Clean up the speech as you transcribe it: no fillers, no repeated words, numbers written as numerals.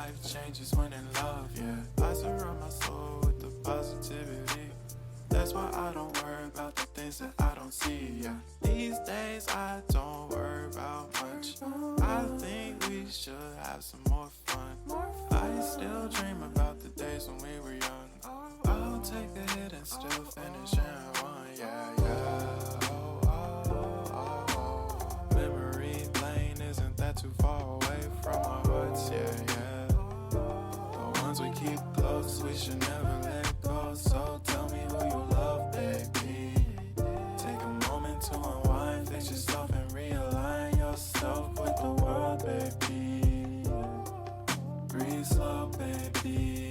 life changes when in love, yeah. I surround my soul with the positivity. That's why I don't worry about the things that I don't see, yeah. These days I don't worry about much. I think we should have some more fun. I still dream about the days when we were young. I'll take a hit and still finish in one, yeah, yeah. Oh, oh, oh, oh. Memory lane isn't that too far away from our hearts, yeah, yeah. The ones we keep close, we should never let go. So tell me who you love, baby. Take a moment to unwind, fix yourself and realign yourself with the world, baby. Breathe slow, baby.